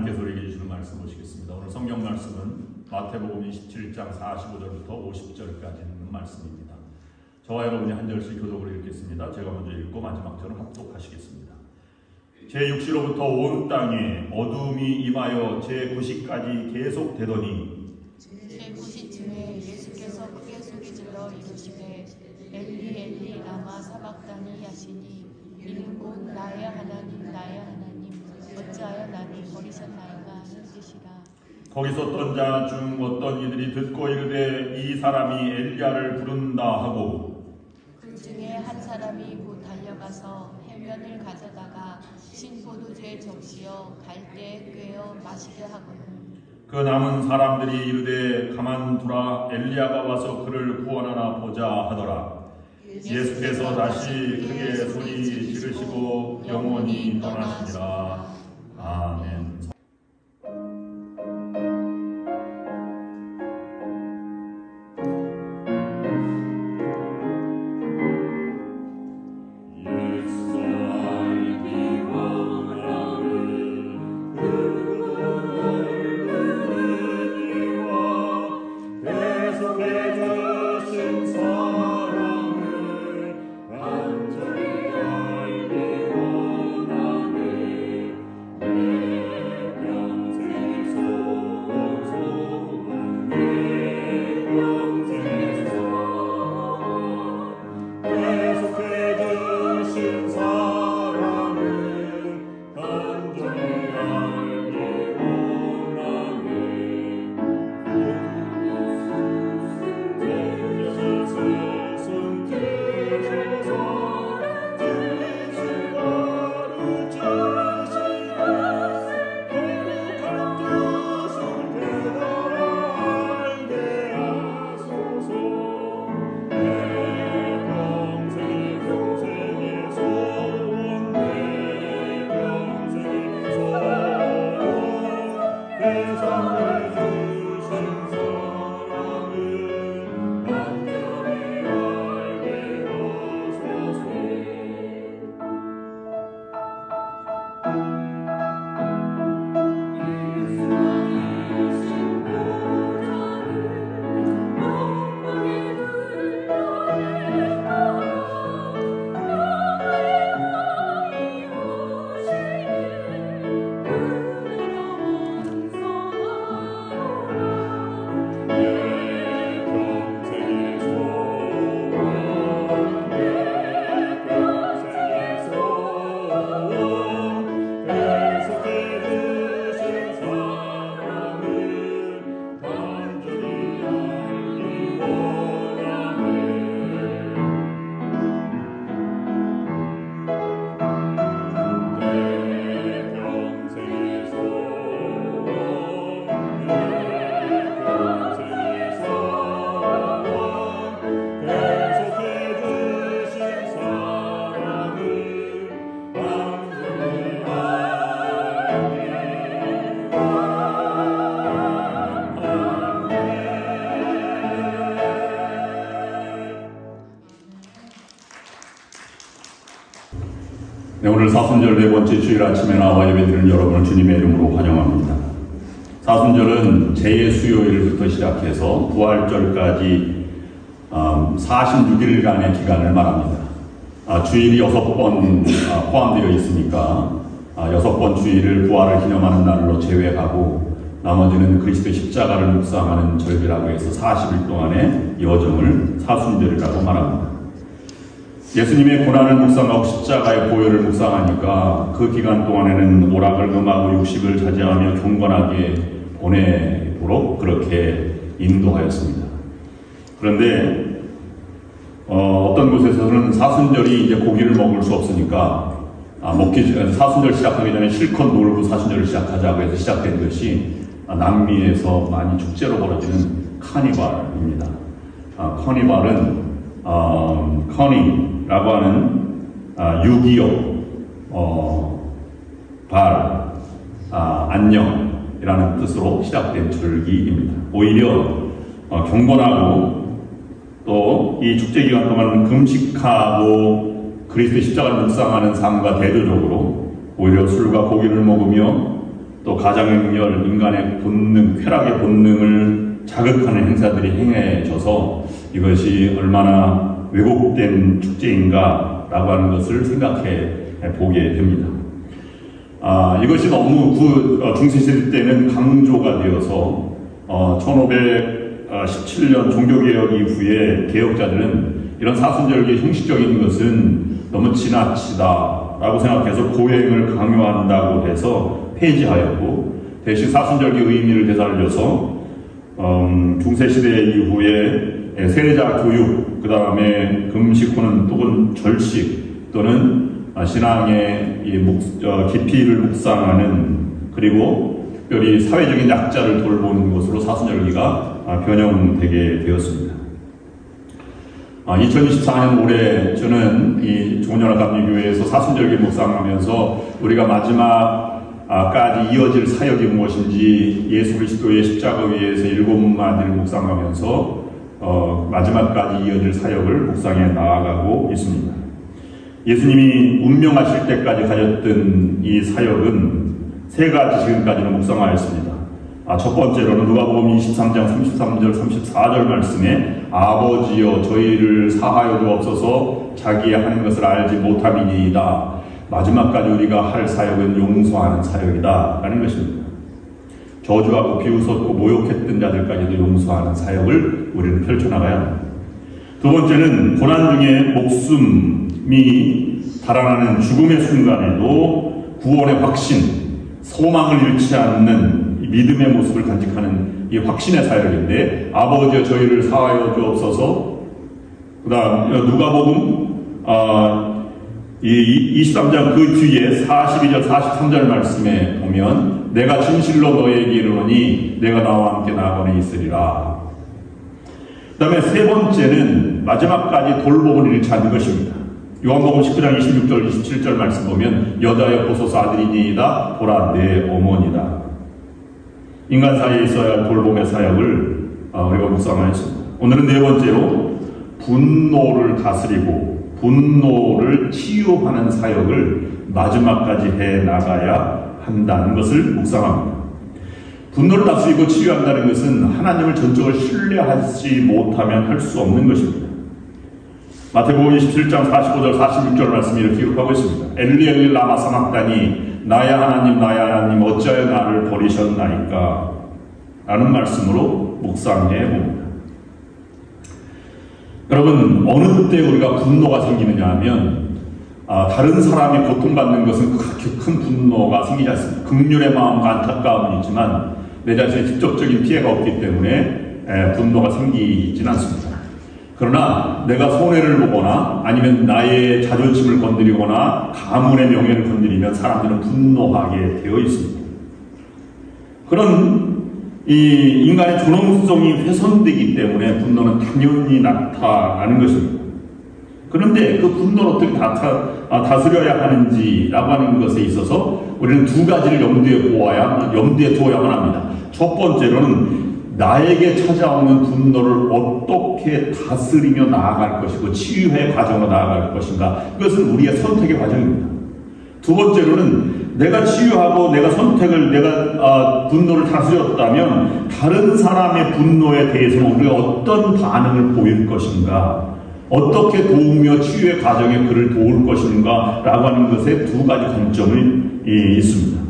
하나님께서 우리에게 주시는 말씀 보시겠습니다. 오늘 성경 말씀은 마태복음 27장 45절부터 50절까지 있는 말씀입니다. 저와 여러분이 한 절씩 교독을 읽겠습니다. 제가 먼저 읽고 마지막 절은 합독하시겠습니다. 제6시로부터 온 땅에 어두움이 임하여 제9시까지 계속되더니 제9시쯤에 예수께서 크게 소리질러 이르시되 엘리 엘리 라마 사박다니 하시니 이는 곧 나의 하나님 나의 하나님 어찌하여 나를 버리셨나이까 하는 뜻이라. 거기서 어떤 자 중 어떤 이들이 듣고 이르되 이 사람이 엘리야를 부른다 하고 그 중에 한 사람이 곧 달려가서 해면을 가져다가 신 포도주에 적시어 갈대에 꿰어 마시게 하거든. 그 남은 사람들이 이르되 가만두라 엘리야가 와서 그를 구원하나 보자 하더라. 예수께서 다시 크게 소리 지르시고 영원히 떠나시니라. 아멘. 오늘 사순절 네 번째 주일 아침에 나와 예배드리는 여러분을 주님의 이름으로 환영합니다. 사순절은 제 수요일부터 시작해서 부활절까지 46일간의 기간을 말합니다. 주일이 6번 포함되어 있으니까 6번 주일을 부활을 기념하는 날로 제외하고 나머지는 그리스도의 십자가를 묵상하는 절기라고 해서 40일 동안의 여정을 사순절이라고 말합니다. 예수님의 고난을 묵상하고 십자가의 보혈을 묵상하니까 그 기간 동안에는 오락을 금하고 육식을 자제하며 경건하게 보내도록 그렇게 인도하였습니다. 그런데 어떤 곳에서는 사순절이 이제 고기를 먹을 수 없으니까 사순절 시작하기 전에 실컷 놀고 사순절을 시작하자고 해서 시작된 것이 남미에서 많이 축제로 벌어지는 카니발입니다. 카니발은 커닝라고 하는 6.25 안녕이라는 뜻으로 시작된 절기입니다. 오히려 경건하고 또 이 축제 기간 동안은 금식하고 그리스도의 십자가를 묵상하는 삶과 대조적으로 오히려 술과 고기를 먹으며 또 가장열, 인간의 본능, 쾌락의 본능을 자극하는 행사들이 행해져서 이것이 얼마나 왜곡된 축제인가라고 하는 것을 생각해 보게 됩니다. 이것이 너무 중세시대 때는 강조가 되어서 1517년 종교개혁 이후에 개혁자들은 이런 사순절기 형식적인 것은 너무 지나치다라고 생각해서 고행을 강요한다고 해서 폐지하였고, 대신 사순절기 의미를 되살려서 중세시대 이후에 세례자 교육, 그 다음에 금식 후는 절식 또는 신앙의 깊이를 묵상하는, 그리고 특별히 사회적인 약자를 돌보는 것으로 사순절기가 변형되게 되었습니다. 2024년 올해 저는 이 좋은연합감리교회에서 사순절기 묵상하면서 우리가 마지막까지 이어질 사역이 무엇인지 예수 그리스도의 십자가 위에서 7마디를 묵상하면서 마지막까지 이어질 사역을 묵상해 나아가고 있습니다. 예수님이 운명하실 때까지 가졌던 이 사역은 3가지 지금까지는 묵상하였습니다. 첫 번째로는 누가복음 23장 33절 34절 말씀에 아버지여 저희를 사하여 주옵소서 자기의 하는 것을 알지 못함이니이다. 마지막까지 우리가 할 사역은 용서하는 사역이다 라는 것입니다. 저주하고 비웃었고 모욕했던 자들까지도 용서하는 사역을 우리는 펼쳐나가야 합니다. 두 번째는 고난 중에 목숨이 달아나는 죽음의 순간에도 구원의 확신, 소망을 잃지 않는 믿음의 모습을 간직하는 이 확신의 사역인데, 아버지여 저희를 사하여 주옵소서. 그 다음 누가복음 23장 그 뒤에 42절 43절 말씀에 보면 내가 진실로 너에게 이르노니 내가 나와 함께 나아가니 있으리라. 그 다음에 세 번째는 마지막까지 돌봄을 잃지 않는 것입니다. 요한복음 19장 26절 27절 말씀 보면 여자여 보소서 아들이니이다 보라 내 어머니다. 인간 사이에 있어야 할 돌봄의 사역을 우리가 묵상하였습니다. 오늘은 네 번째로 분노를 다스리고 분노를 치유하는 사역을 마지막까지 해 나가야 한다는 것을 묵상합니다. 분노를 다스리고 치유한다는 것은 하나님을 전적으로 신뢰하지 못하면 할 수 없는 것입니다. 마태복음 27장 45절 46절 말씀이 이렇게 기록하고 있습니다. 엘리 엘리 라마 사막다니 나의 하나님 어찌하여 나를 버리셨나이까 라는 말씀으로 묵상해 봅니다. 여러분, 어느 때 우리가 분노가 생기느냐 하면 다른 사람이 고통받는 것은 그렇게 큰 분노가 생기지 않습니다. 긍휼의 마음과 안타까움은 있지만 내 자신의 직접적인 피해가 없기 때문에 분노가 생기지는 않습니다. 그러나 내가 손해를 보거나 아니면 나의 자존심을 건드리거나 가문의 명예를 건드리면 사람들은 분노하게 되어 있습니다. 그런 이 인간의 존엄성이 훼손되기 때문에 분노는 당연히 나타나는 것입니다. 그런데 그 분노를 어떻게 다스려야 하는지라고 하는 것에 있어서 우리는 두 가지를 염두에 두어야만 합니다. 첫 번째로는 나에게 찾아오는 분노를 어떻게 다스리며 나아갈 것이고 치유의 과정으로 나아갈 것인가, 그것은 우리의 선택의 과정입니다. 두 번째로는 내가 치유하고 내가 분노를 다스렸다면 다른 사람의 분노에 대해서는 우리가 어떤 반응을 보일 것인가, 어떻게 도우며 치유의 과정에 그를 도울 것인가 라고 하는 것에 두 가지 관점이 있습니다.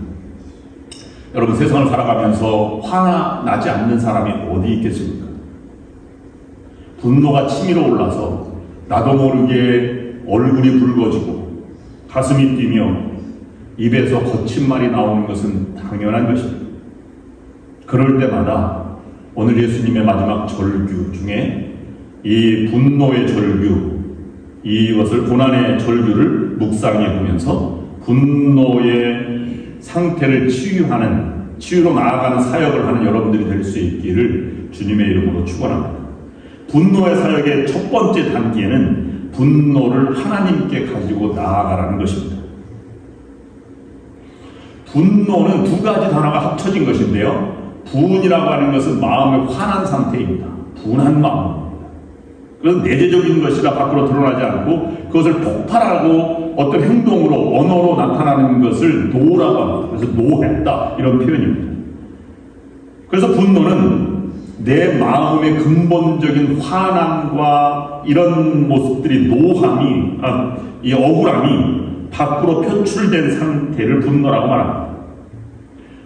여러분, 세상을 살아가면서 화가 나지 않는 사람이 어디 있겠습니까? 분노가 치밀어 올라서 나도 모르게 얼굴이 붉어지고 가슴이 뛰며 입에서 거친 말이 나오는 것은 당연한 것입니다. 그럴 때마다 오늘 예수님의 마지막 절규 중에 이 분노의 절규, 이것을 고난의 절규를 묵상해 보면서 분노의 상태를 치유로 나아가는 사역을 하는 여러분들이 될 수 있기를 주님의 이름으로 축원합니다. 분노의 사역의 첫 번째 단계는 분노를 하나님께 가지고 나아가라는 것입니다. 분노는 두 가지 단어가 합쳐진 것인데요, 분이라고 하는 것은 마음의 화난 상태입니다. 분한 마음입니다. 그건 내재적인 것이라 밖으로 드러나지 않고 그것을 폭발하고 어떤 행동으로 통역으로 언어로 나타나는 것을 노라고 합니다. 그래서 노했다 이런 표현입니다. 그래서 분노는 내 마음의 근본적인 화난과 이런 모습들이 노함이 이 억울함이 밖으로 표출된 상태를 분노라고 말합니다.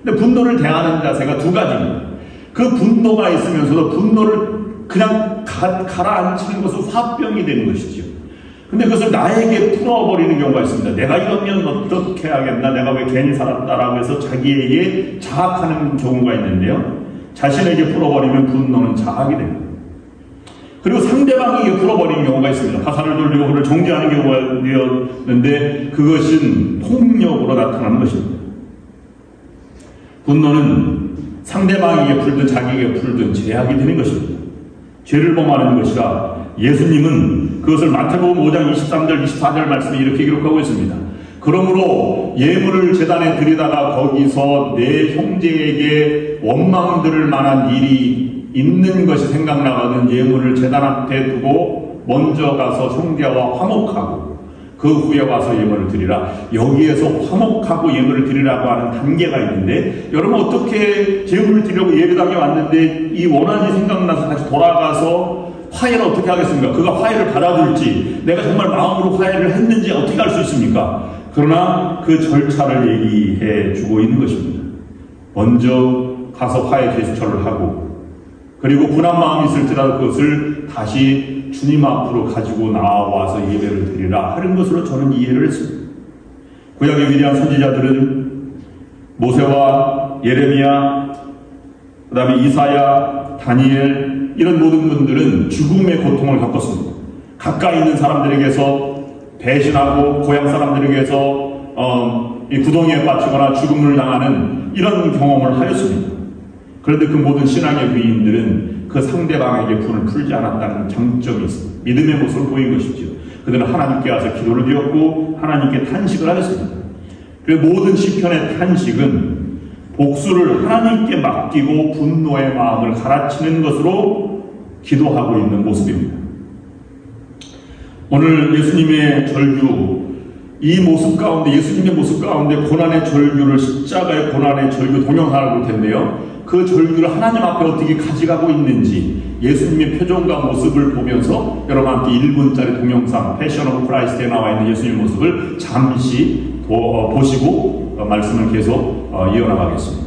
근데 분노를 대하는 자세가 두 가지입니다. 그 분노가 있으면서도 분노를 그냥 가라앉히는 것은 화병이 되는 것이죠. 근데 그것을 나에게 풀어버리는 경우가 있습니다. 내가 이러면 어떻게 하겠나, 내가 왜 괜히 살았다라고 해서 자기에게 자학하는 경우가 있는데요. 자신에게 풀어버리면 분노는 자학이 됩니다. 그리고 상대방에게 풀어버리는 경우가 있습니다. 화살을 돌리고 그를 정죄하는 경우가 되었는데 그것은 폭력으로 나타나는 것입니다. 분노는 상대방에게 풀든 자기에게 풀든 제약이 되는 것입니다. 죄를 범하는 것이라 예수님은 그것을 마태복음 5장 23절 24절 말씀에 이렇게 기록하고 있습니다. 그러므로 예물을 제단에 드리다가 거기서 내 형제에게 원망 들을 만한 일이 있는 것이 생각나거든 예물을 제단 앞에 두고 먼저 가서 형제와 화목하고 그 후에 와서 예물을 드리라. 여기에서 화목하고 예물을 드리라고 하는 단계가 있는데 여러분 어떻게 예물을 드리려고 예배당에 왔는데 이 원한이 생각나서 다시 돌아가서 화해를 어떻게 하겠습니까? 그가 화해를 받아줄지 내가 정말 마음으로 화해를 했는지 어떻게 알 수 있습니까? 그러나 그 절차를 얘기해 주고 있는 것입니다. 먼저 가서 화해 제스처를 하고 그리고 분한 마음이 있을지라도 그것을 다시 주님 앞으로 가지고 나와서 예배를 드리라 하는 것으로 저는 이해를 했습니다. 구약의 위대한 선지자들은 모세와 예레미야, 그 다음에 이사야, 다니엘 이런 모든 분들은 죽음의 고통을 겪었습니다. 가까이 있는 사람들에게서 배신하고 고향 사람들에게서 이 구덩이에 빠지거나 죽음을 당하는 이런 경험을 하였습니다. 그런데 그 모든 신앙의 위인들은 그 상대방에게 불을 풀지 않았다는 장점이 있습니다. 믿음의 모습을 보인 것이죠. 그들은 하나님께 와서 기도를 드렸고 하나님께 탄식을 하였습니다. 그래서 모든 시편의 탄식은 복수를 하나님께 맡기고 분노의 마음을 갈아치는 것으로 기도하고 있는 모습입니다. 오늘 예수님의 절규, 이 모습 가운데 예수님의 모습 가운데 고난의 절규를 십자가의 고난의 절규 동영상을 볼 텐데요. 그 절규를 하나님 앞에 어떻게 가져가고 있는지 예수님의 표정과 모습을 보면서 여러분한테 1분짜리 동영상 패션 오브 크라이스트에 나와 있는 예수님의 모습을 잠시 보시고 말씀을 계속 이어나가겠습니다.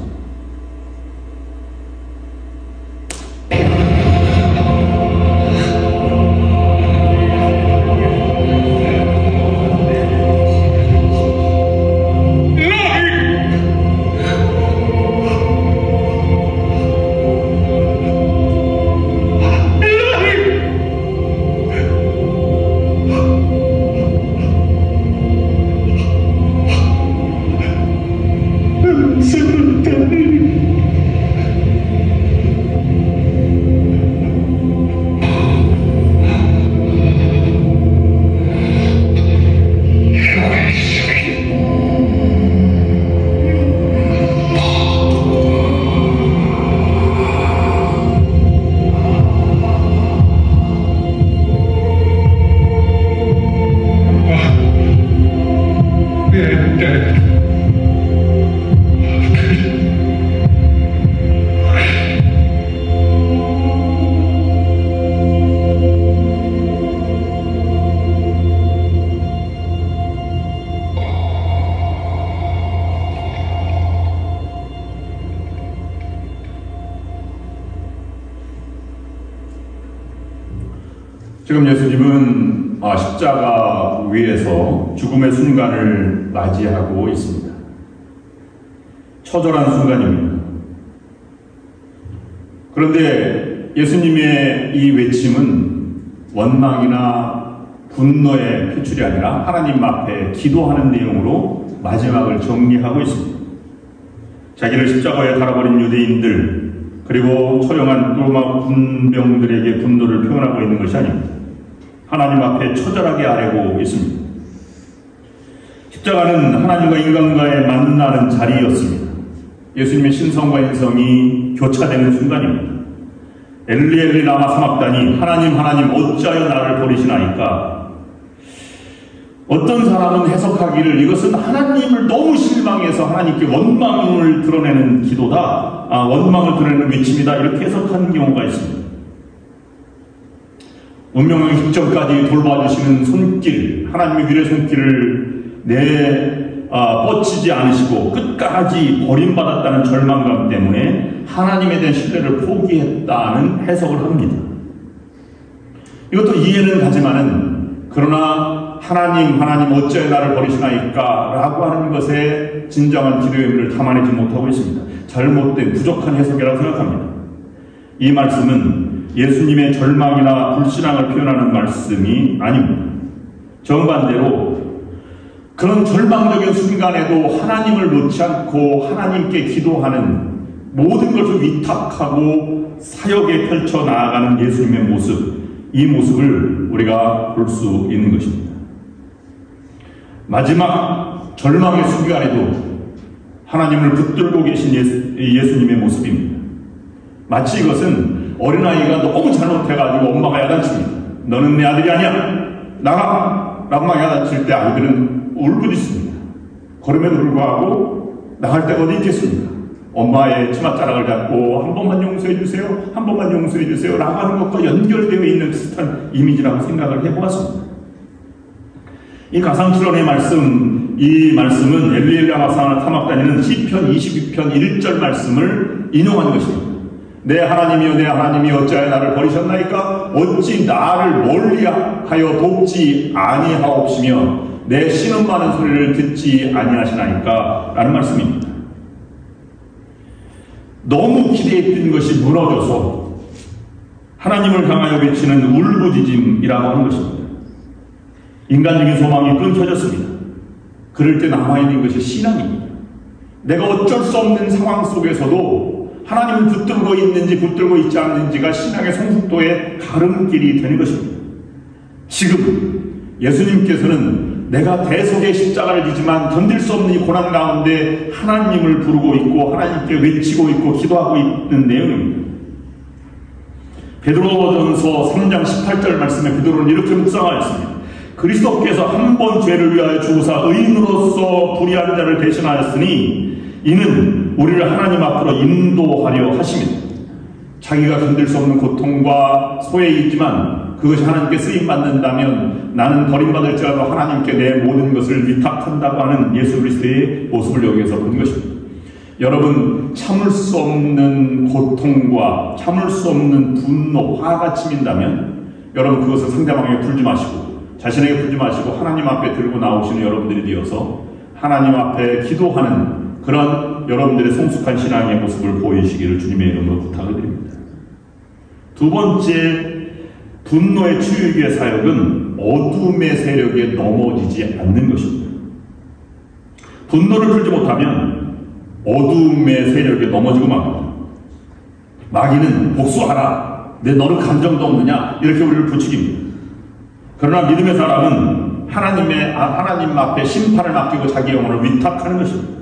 지금 예수님은 십자가 위에서 죽음의 순간을 맞이하고 있습니다. 처절한 순간입니다. 그런데 예수님의 이 외침은 원망이나 분노의 표출이 아니라 하나님 앞에 기도하는 내용으로 마지막을 정리하고 있습니다. 자기를 십자가에 달아버린 유대인들 그리고 처형한 로마 군병들에게 분노를 표현하고 있는 것이 아닙니다. 하나님 앞에 처절하게 아뢰고 있습니다. 십자가는 하나님과 인간과의 만나는 자리였습니다. 예수님의 신성과 인성이 교차되는 순간입니다. 엘리 엘리 라마 사막다니 하나님 하나님 어찌하여 나를 버리시나이까. 어떤 사람은 해석하기를 이것은 하나님을 너무 실망해서 하나님께 원망을 드러내는 기도다, 원망을 드러내는 외침이다, 이렇게 해석하는 경우가 있습니다. 운명의 직전까지 돌봐주시는 손길, 하나님의 위로의 손길을 뻗치지 않으시고 끝까지 버림받았다는 절망감 때문에 하나님에 대한 신뢰를 포기했다는 해석을 합니다. 이것도 이해는 가지만은, 그러나 하나님 어찌하여 나를 버리시나이까 라고 하는 것에 진정한 기도의 의미를 담아내지 못하고 있습니다. 잘못된 부족한 해석이라고 생각합니다. 이 말씀은 예수님의 절망이나 불신앙을 표현하는 말씀이 아닙니다. 정반대로 그런 절망적인 순간에도 하나님을 놓지 않고 하나님께 기도하는, 모든 것을 위탁하고 사역에 펼쳐 나아가는 예수님의 모습, 이 모습을 우리가 볼 수 있는 것입니다. 마지막 절망의 순간에도 하나님을 붙들고 계신 예수님의 모습입니다. 마치 이것은 어린아이가 너무 잘못해가지고 엄마가 야단칩니다. 너는 내 아들이 아니야, 나가! 라고 막 야단칠 때 아이들은 울부짖습니다. 그럼에도 불구하고 나갈 데가 어디 있겠습니까? 엄마의 치맛자락을 잡고 한 번만 용서해 주세요, 한 번만 용서해 주세요 라고 하는 것과 연결되어 있는 비슷한 이미지라고 생각을 해보았습니다. 이 가상출원의 말씀, 이 말씀은 엘리엘리야 사막다니는 시편 22편 1절 말씀을 인용한 것입니다. 내 하나님이여 내 하나님이 어찌하여 나를 버리셨나이까? 어찌 나를 멀리하여 돕지 아니하옵시며 내 신음많은 소리를 듣지 아니하시나이까? 라는 말씀입니다. 너무 기대했던 것이 무너져서 하나님을 향하여 외치는 울부짖음이라고 하는 것입니다. 인간적인 소망이 끊겨졌습니다. 그럴 때 남아있는 것이 신앙입니다. 내가 어쩔 수 없는 상황 속에서도 하나님을 붙들고 있는지 붙들고 있지 않는지가 신앙의 성숙도의 가름길이 되는 것입니다. 지금 예수님께서는 내가 대속의 십자가를 지지만 견딜 수 없는 이 고난 가운데 하나님을 부르고 있고 하나님께 외치고 있고 기도하고 있는 내용입니다. 베드로전서 3장 18절 말씀에 베드로는 이렇게 묵상하였습니다. 그리스도께서 한 번 죄를 위하여 죽으사 의인으로서 불의한 자를 대신하였으니 이는 우리를 하나님 앞으로 인도하려 하심이다. 자기가 견딜 수 없는 고통과 소외이 있지만 그것이 하나님께 쓰임받는다면 나는 버림받을지라도 하나님께 내 모든 것을 위탁한다고 하는 예수 그리스도의 모습을 여기에서 본 것입니다. 여러분, 참을 수 없는 고통과 참을 수 없는 분노, 화가 치민다면 여러분 그것을 상대방에게 풀지 마시고 자신에게 풀지 마시고 하나님 앞에 들고 나오시는 여러분들이 되어서 하나님 앞에 기도하는 그런 여러분들의 성숙한 신앙의 모습을 보이시기를 주님의 이름으로 부탁을 드립니다. 두 번째, 분노의 치유의 사역은 어둠의 세력에 넘어지지 않는 것입니다. 분노를 풀지 못하면 어둠의 세력에 넘어지고 맙니다. 마귀는 복수하라, 내 너는 감정도 없느냐, 이렇게 우리를 부추깁니다. 그러나 믿음의 사람은 하나님 앞에 심판을 맡기고 자기 영혼을 위탁하는 것입니다.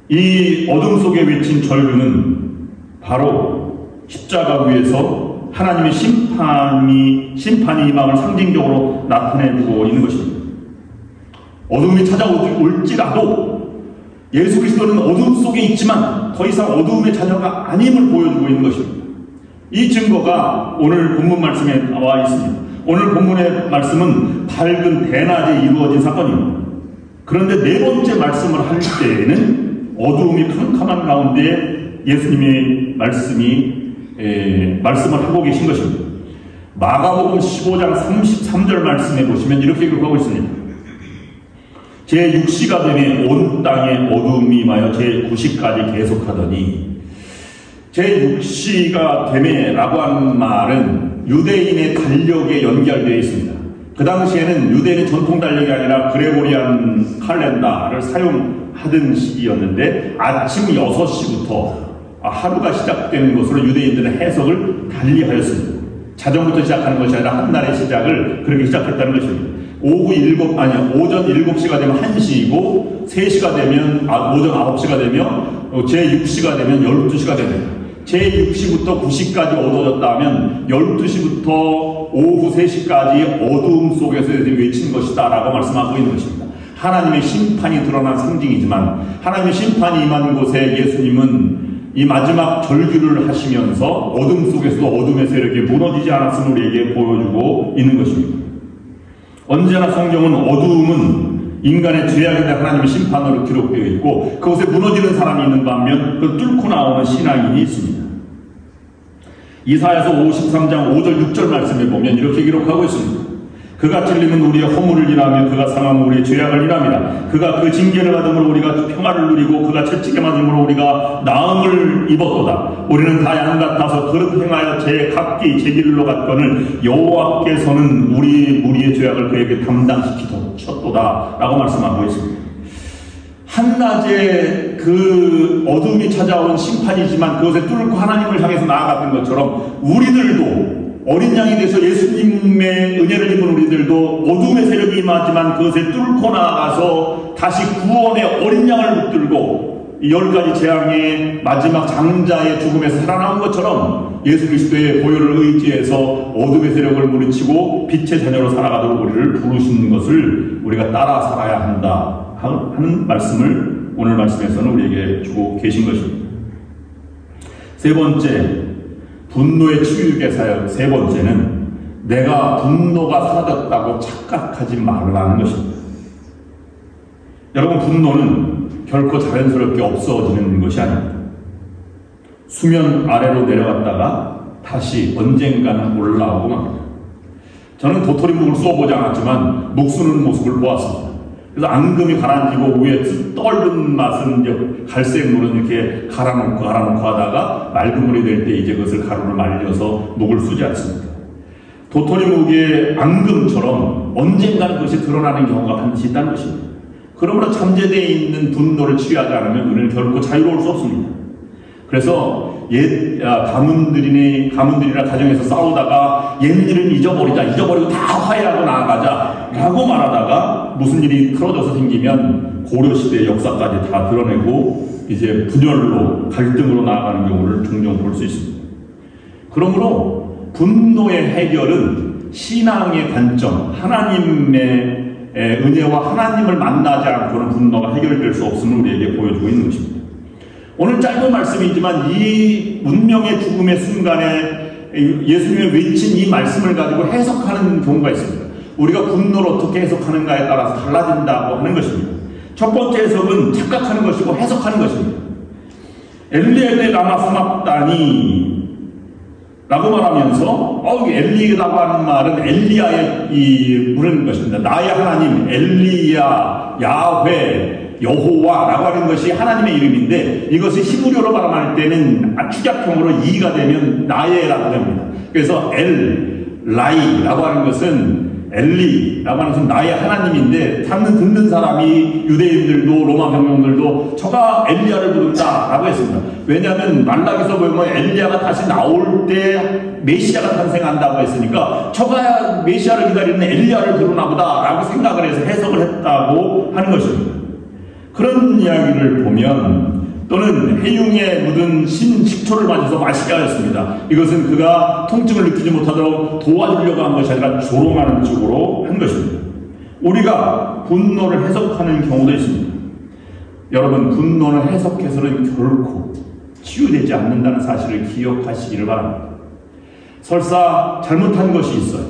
이 어둠 속에 외친 절규는 바로 십자가 위에서 하나님의 심판이 이 마음을 상징적으로 나타내주고 있는 것입니다. 어둠이 찾아올지라도 예수 그리스도는 어둠 속에 있지만 더 이상 어둠의 자녀가 아님을 보여주고 있는 것입니다. 이 증거가 오늘 본문 말씀에 나와 있습니다. 오늘 본문의 말씀은 밝은 대낮에 이루어진 사건입니다. 그런데 네 번째 말씀을 할 때에는 어두움이 캄캄한 가운데 예수님의 말씀을 하고 계신 것입니다. 마가복음 15장 33절 말씀에 보시면 이렇게 기록하고 있습니다. 제6시가 되매 온 땅에 어두움이 임하여 제9시까지 계속하더니, 제6시가 되매 라고 하는 말은 유대인의 달력에 연결되어 있습니다. 그 당시에는 유대인의 전통 달력이 아니라 그레고리안 칼렌다를 사용하던 시기였는데 아침 6시부터 하루가 시작되는 것으로 유대인들은 해석을 달리하였습니다. 자정부터 시작하는 것이 아니라 한 날의 시작을 그렇게 시작했다는 것입니다. 오전 7시가 되면 1시이고 3시가 되면 오전 9시가 되면 제6시가 되면 12시가 됩니다. 제6시부터 9시까지 어두워졌다 하면 12시부터 오후 3시까지 어두움 속에서 외친 것이다 라고 말씀하고 있는 것입니다. 하나님의 심판이 드러난 상징이지만 하나님의 심판이 임한 곳에 예수님은 이 마지막 절규를 하시면서 어둠 속에서도 어둠의 세력이 무너지지 않았음을 우리에게 보여주고 있는 것입니다. 언제나 성경은 어두움은 인간의 죄악에 대한 하나님의 심판으로 기록되어 있고 그곳에 무너지는 사람이 있는 반면 그걸 뚫고 나오는 신앙인이 있습니다. 이사야서 53장 5절 6절 말씀에 보면 이렇게 기록하고 있습니다. 그가 찔림은 우리의 허물을 인하며 그가 상함은 우리의 죄악을 인함이라. 그가 그 징계를 받음으로 우리가 평화를 누리고 그가 채찍에 맞음으로 우리가 나음을 입었도다. 우리는 다 양 같아서 그릇 행하여 각기 제 길로 갔거늘 여호와께서는 우리 무리의 죄악을 그에게 담당시키셨도다 라고 말씀하고 있습니다. 한낮에 그 어둠이 찾아오는 심판이지만 그것에 뚫고 하나님을 향해서 나아갔던 것처럼 우리들도 어린 양이 돼서 예수님의 은혜를 입은 우리들도 어둠의 세력이 임하지만 그것에 뚫고 나아가서 다시 구원의 어린 양을 붙들고 이 10가지 재앙의 마지막 장자의 죽음에서 살아나온 것처럼 예수 그리스도의 보혈을 의지해서 어둠의 세력을 물리치고 빛의 자녀로 살아가도록 우리를 부르신 것을 우리가 따라 살아야 한다 하는 말씀을 오늘 말씀에서는 우리에게 주고 계신 것입니다. 세 번째, 분노의 치유의 사역. 세 번째는 내가 분노가 사라졌다고 착각하지 말라는 것입니다. 여러분, 분노는 결코 자연스럽게 없어지는 것이 아닙니다. 수면 아래로 내려갔다가 다시 언젠가는 올라오고 맙니다. 저는 도토리묵을 쏘보지 않았지만 묵 쏘는 모습을 보았습니다. 그래서 앙금이 가라앉히고 위에 떠오른 맛은 이제 갈색 물은 이렇게 갈아놓고 하다가 맑은 물이 될 때 이제 그것을 가루를 말려서 묵을 쏘지 않습니까? 도토리묵의 앙금처럼 언젠가는 그것이 드러나는 경우가 반드시 있다는 것입니다. 그러므로 잠재되어 있는 분노를 치유하지 않으면 우리는 결코 자유로울 수 없습니다. 그래서 가문들이나 가정에서 싸우다가 옛일은 잊어버리고 다 화해하고 나아가자 라고 말하다가 무슨 일이 틀어져서 생기면 고려시대의 역사까지 다 드러내고 이제 분열로 갈등으로 나아가는 경우를 종종 볼 수 있습니다. 그러므로 분노의 해결은 신앙의 관점, 하나님의 은혜와 하나님을 만나지 않고는 분노가 해결될 수 없음을 우리에게 보여주고 있는 것입니다. 오늘 짧은 말씀이지만 이 운명의 죽음의 순간에 예수님이 외친 이 말씀을 가지고 해석하는 경우가 있습니다. 우리가 분노를 어떻게 해석하는가에 따라서 달라진다고 하는 것입니다. 첫 번째 해석은 착각하는 것이고 해석하는 것입니다. 엘리 라마 사박다니 라고 말하면서 엘리라고 하는 말은 엘리야의 부르는 것입니다. 나의 하나님, 엘리야, 야훼, 여호와라고 하는 것이 하나님의 이름인데 이것을 히브리어로 발음할 때는 축약형으로 이가 되면 나예라고 됩니다. 그래서 라이라고 하는 것은 엘리라고 하는 것은 나의 하나님인데 듣는 사람이 유대인들도 로마 병정들도 저가 엘리야를 부른다라고 했습니다. 왜냐하면 말라기서 보면 엘리야가 다시 나올 때 메시아가 탄생한다고 했으니까 저가 메시아를 기다리는 엘리야를 부르나 보다라고 생각을 해서 해석을 했다고 하는 것입니다. 그런 이야기를 보면 또는 해융에 묻은 식초를 마셔서 맛있게 하였습니다. 이것은 그가 통증을 느끼지 못하도록 도와주려고 한 것이 아니라 조롱하는 쪽으로 한 것입니다. 우리가 분노를 해석하는 경우도 있습니다. 여러분, 분노를 해석해서는 결코 치유되지 않는다는 사실을 기억하시기를 바랍니다. 설사 잘못한 것이 있어요.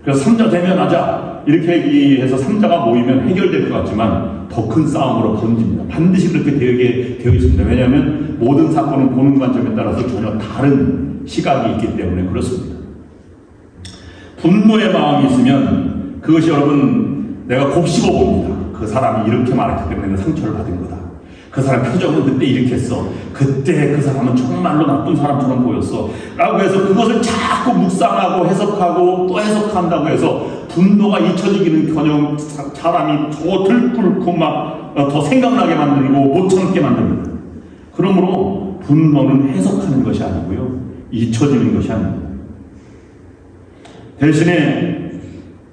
그래서 삼자 대면하자 이렇게 얘기해서 삼자가 모이면 해결될 것 같지만 더 큰 싸움으로 번집니다. 반드시 그렇게 되어 있습니다. 왜냐하면 모든 사건은 보는 관점에 따라서 전혀 다른 시각이 있기 때문에 그렇습니다. 분노의 마음이 있으면 그것이 여러분 내가 곱씹어 봅니다. 그 사람이 이렇게 말했기 때문에 상처를 받은 거다. 그 사람 표정은 그때 이렇게 했어. 그때 그 사람은 정말로 나쁜 사람처럼 보였어. 라고 해서 그것을 자꾸 묵상하고 해석하고 또 해석한다고 해서 분노가 잊혀지기는 커녕 사람이 더 들끓고 막 더 생각나게 만들고 못 참게 만듭니다. 그러므로 분노는 해석하는 것이 아니고요. 잊혀지는 것이 아닙니다. 대신에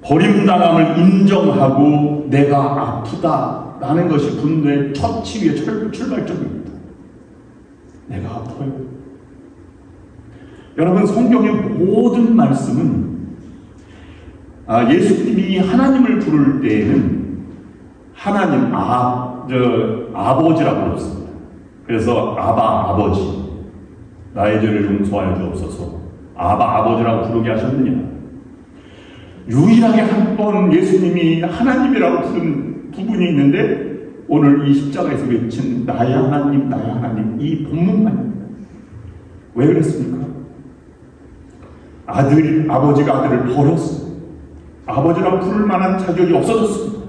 버림당함을 인정하고 내가 아프다라는 것이 분노의 첫 치유의 출발점입니다. 내가 아파요. 여러분, 성경의 모든 말씀은 예수님이 하나님을 부를 때에는 하나님 아버지라고 불렀습니다. 그래서 아버지 나의 죄를 용서하여 주옵소서 아버지라고 부르게 하셨느냐. 유일하게 한 번 예수님이 하나님이라고 부른 부분이 있는데 오늘 이 십자가에서 외친 나의 하나님 이 본문만입니다. 왜 그랬습니까? 아버지가 아들을 버렸어요. 아버지라고 부를 만한 자격이 없어졌습니다.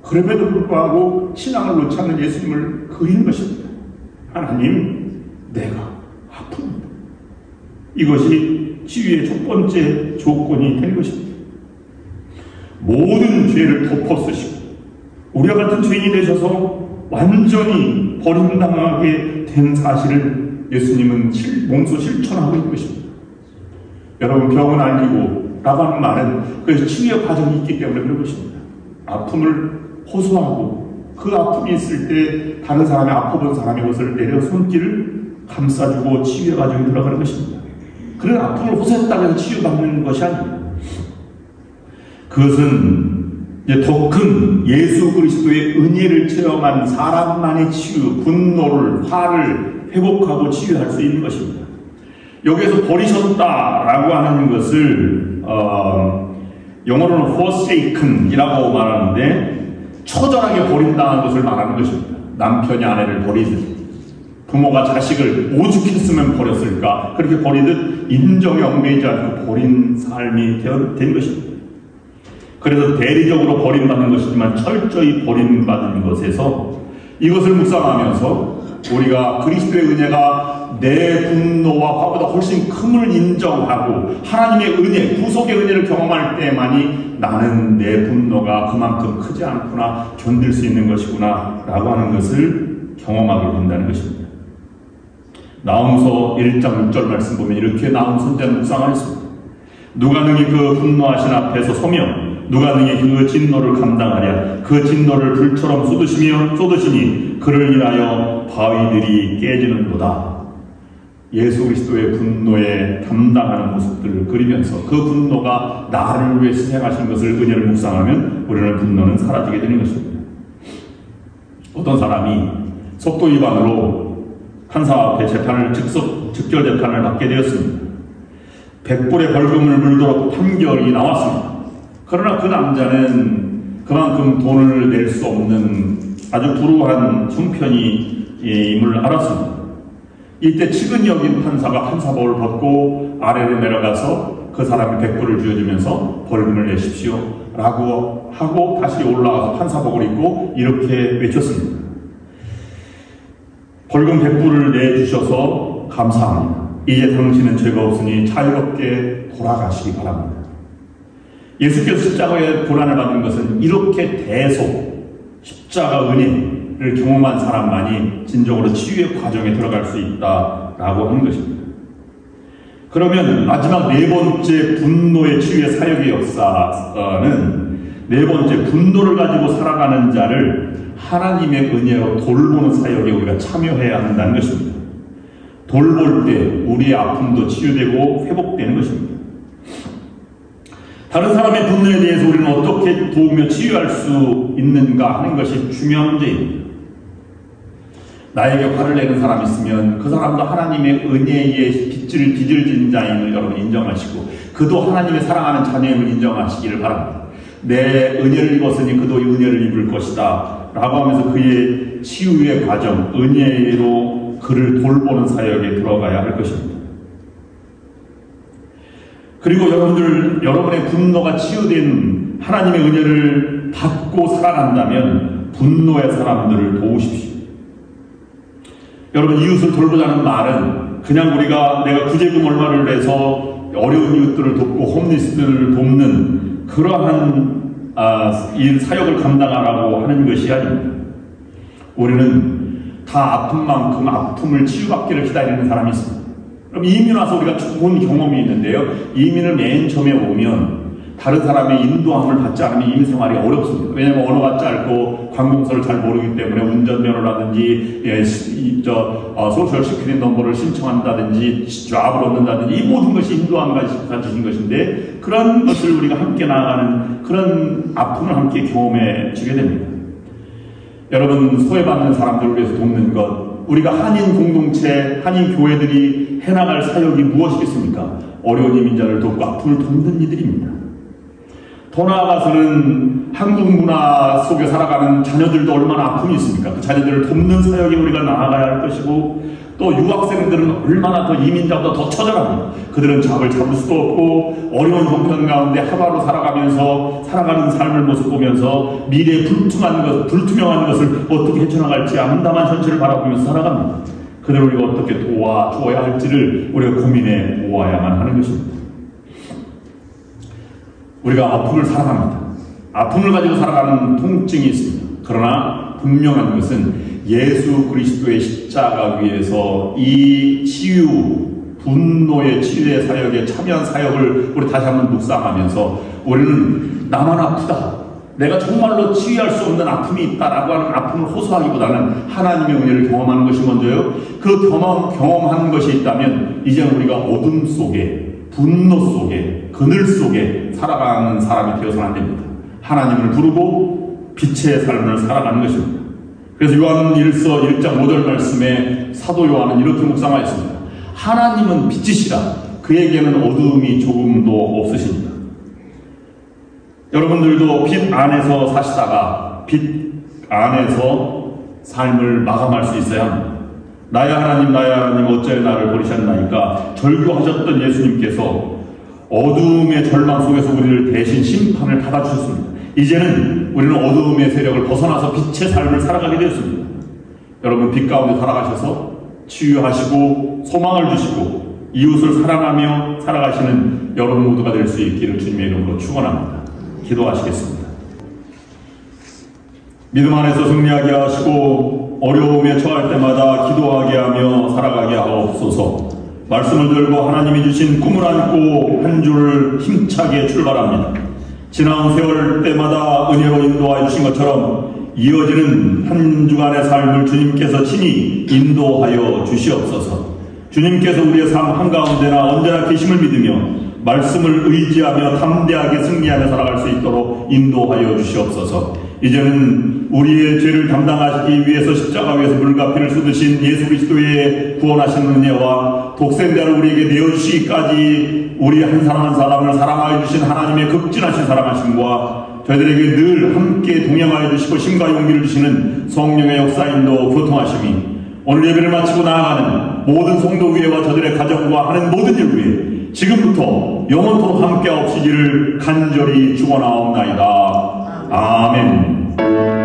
그럼에도 불구하고 신앙을 놓지 않는 예수님을 그린 것입니다. 하나님, 내가 아픕니다. 이것이 치유의 첫 번째 조건이 된 것입니다. 모든 죄를 덮어쓰시고 우리와 같은 죄인이 되셔서 완전히 버림당하게 된 사실을 예수님은 몸소 실천하고 있는 것입니다. 여러분, 병은 아니고 라고 하는 말은 그 치유의 과정이 있기 때문에 그런 것입니다. 아픔을 호소하고 그 아픔이 있을 때 다른 사람이 아파본 사람의 것을 내려 손길을 감싸주고 치유의 과정에 들어가는 것입니다. 그런 아픔을 호소했다고 해서 치유받는 것이 아닙니다. 그것은 더 큰 예수 그리스도의 은혜를 체험한 사람만의 치유, 분노를, 화를 회복하고 치유할 수 있는 것입니다. 여기에서 버리셨다라고 하는 것을 영어로는 forsaken이라고 말하는데 처절하게 버린다는 것을 말하는 것입니다. 남편이 아내를 버리듯 부모가 자식을 오죽했으면 버렸을까 그렇게 버리듯 인정에 얽매이지 않고 버린 삶이 된 것입니다. 그래서 대리적으로 버림받는 것이지만 철저히 버림받는 것에서 이것을 묵상하면서 우리가 그리스도의 은혜가 내 분노와 화보다 훨씬 큼을 인정하고 하나님의 은혜, 구속의 은혜를 경험할 때만이 나는 내 분노가 그만큼 크지 않구나, 견딜 수 있는 것이구나 라고 하는 것을 경험하게 된다는 것입니다. 나홈서 1장 6절 말씀 보면 이렇게 나홈서 때는 묵상하였습니다. 누가 능히 그 분노하신 앞에서 서며 누가 능히 그 진노를 감당하랴. 그 진노를 불처럼 쏟으시니 그를 인하여 바위들이 깨지는도다. 예수 그리스도의 분노에 담당하는 모습들을 그리면서 그 분노가 나를 위해 희생하신 것을 은혜를 묵상하면 우리는 분노는 사라지게 되는 것입니다. 어떤 사람이 속도 위반으로 판사 앞에 즉결 재판을 받게 되었습니다. 100불의 벌금을 물도록 판결이 나왔습니다. 그러나 그 남자는 그만큼 돈을 낼 수 없는 아주 불우한 형편임을 알았습니다. 이때 측은히 여긴 판사가 판사복을 벗고 아래로 내려가서 그 사람이 100불을 쥐어주면서 벌금을 내십시오 라고 하고 다시 올라가서 판사복을 입고 이렇게 외쳤습니다. 벌금 100불을 내주셔서 감사합니다. 이제 당신은 죄가 없으니 자유롭게 돌아가시기 바랍니다. 예수께서 십자가의 고난을 받는 것은 이렇게 대속 십자가 은혜를 경험한 사람만이 진정으로 치유의 과정에 들어갈 수 있다라고 하는 것입니다. 그러면 마지막 네 번째 분노의 치유의 사역의 역사는 네 번째 분노를 가지고 살아가는 자를 하나님의 은혜로 돌보는 사역에 우리가 참여해야 한다는 것입니다. 돌볼 때 우리의 아픔도 치유되고 회복되는 것입니다. 다른 사람의 분노에 대해서 우리는 어떻게 도우며 치유할 수 있는가 하는 것이 중요한 문제입니다. 나에게 화를 내는 사람이 있으면 그 사람도 하나님의 은혜의 빚을 진 자임을 여러분 인정하시고 그도 하나님의 사랑하는 자녀임을 인정하시기를 바랍니다. 내 은혜를 입었으니 그도 은혜를 입을 것이다 라고 하면서 그의 치유의 과정, 은혜로 그를 돌보는 사역에 들어가야 할 것입니다. 그리고 여러분의 분노가 치유된 하나님의 은혜를 받고 살아간다면 분노의 사람들을 도우십시오. 여러분, 이웃을 돌보자는 말은 그냥 내가 구제금 얼마를 내서 어려운 이웃들을 돕고 홈리스들을 돕는 그러한 사역을 감당하라고 하는 것이 아닙니다. 우리는 다 아픈 만큼 아픔을 치유받기를 기다리는 사람이 있습니다. 그럼 이민 와서 우리가 좋은 경험이 있는데요. 이민을 맨 처음에 오면 다른 사람의 인도함을 받지 않으면 이민 생활이 어렵습니다. 왜냐하면 언어가 짧고 관공서를 잘 모르기 때문에 운전면허라든지 소셜 시큐리티 넘버를 신청한다든지 잡을 얻는다든지 이 모든 것이 인도함과 가지신 것인데 그런 것을 우리가 함께 나아가는 그런 아픔을 함께 경험해 주게 됩니다. 여러분, 소외받는 사람들을 위해서 돕는 것, 우리가 한인 공동체, 한인 교회들이 해나갈 사역이 무엇이겠습니까? 어려운 이민자를 돕고 아픔을 돕는 이들입니다. 더 나아가서는 한국 문화 속에 살아가는 자녀들도 얼마나 아픔이 있습니까? 그 자녀들을 돕는 사역에 우리가 나아가야 할 것이고, 또 유학생들은 얼마나 더 이민자보다 더 처절합니다. 그들은 잡을 잡을 수도 없고 어려운 형편 가운데 하루하루 살아가는 삶을 모습 보면서 미래에 불투명한 것을 어떻게 헤쳐나갈지 암담한 현실을 바라보면서 살아갑니다. 그들을 우리가 어떻게 도와주어야 할지를 우리가 고민해 보아야만 하는 것입니다. 우리가 아픔을 살아갑니다. 아픔을 가지고 살아가는 통증이 있습니다. 그러나 분명한 것은 예수 그리스도의 십자가 위에서 이 분노의 치유의 사역에 참여한 사역을 우리 다시 한번 묵상하면서 우리는 나만 아프다, 내가 정말로 치유할 수 없는 아픔이 있다라고 하는 아픔을 호소하기보다는 하나님의 은혜를 경험하는 것이 먼저요. 그 경험한 것이 있다면 이제 우리가 어둠 속에, 분노 속에, 그늘 속에 살아가는 사람이 되어서는 안 됩니다. 하나님을 부르고 빛의 삶을 살아가는 것입니다. 그래서 요한일서 1장 5절 말씀에 사도 요한은 이렇게 묵상하였습니다. 하나님은 빛이시라 그에게는 어두움이 조금도 없으십니다. 여러분들도 빛 안에서 사시다가 빛 안에서 삶을 마감할 수 있어야 합니다. 나야 하나님 어찌하여 나를 버리셨나이까 절규하셨던 예수님께서 어두움의 절망 속에서 우리를 대신 심판을 받아주셨습니다. 이제는 우리는 어두움의 세력을 벗어나서 빛의 삶을 살아가게 되었습니다. 여러분, 빛 가운데 살아가셔서 치유하시고 소망을 주시고 이웃을 사랑하며 살아가시는 여러분 모두가 될 수 있기를 주님의 이름으로 축원합니다. 기도하시겠습니다. 믿음 안에서 승리하게 하시고 어려움에 처할 때마다 기도하게 하며 살아가게 하옵소서. 말씀을 들고 하나님이 주신 꿈을 안고 한 주를 힘차게 출발합니다. 지나온 세월 때마다 은혜로 인도하여 주신 것처럼 이어지는 한 주간의 삶을 주님께서 친히 인도하여 주시옵소서. 주님께서 우리의 삶 한가운데나 언제나 계심을 믿으며 말씀을 의지하며 담대하게 승리하며 살아갈 수 있도록 인도하여 주시옵소서. 이제는 우리의 죄를 담당하시기 위해서 십자가 위에서 물가피를 쏟으신 예수 그리스도의 구원하신 은혜와 독생자를 우리에게 내어주시기까지 우리 한 사람 한 사람을 사랑하여 주신 하나님의 극진하신 사랑하심과 저희들에게 늘 함께 동행하여 주시고 힘과 용기를 주시는 성령의 역사인도 교통하심이 오늘 예배를 마치고 나아가는 모든 성도교회와 저들의 가정과 하는 모든 일 위에 지금부터 영원토록 함께하옵시기를 간절히 축원하옵나이다. 아멘.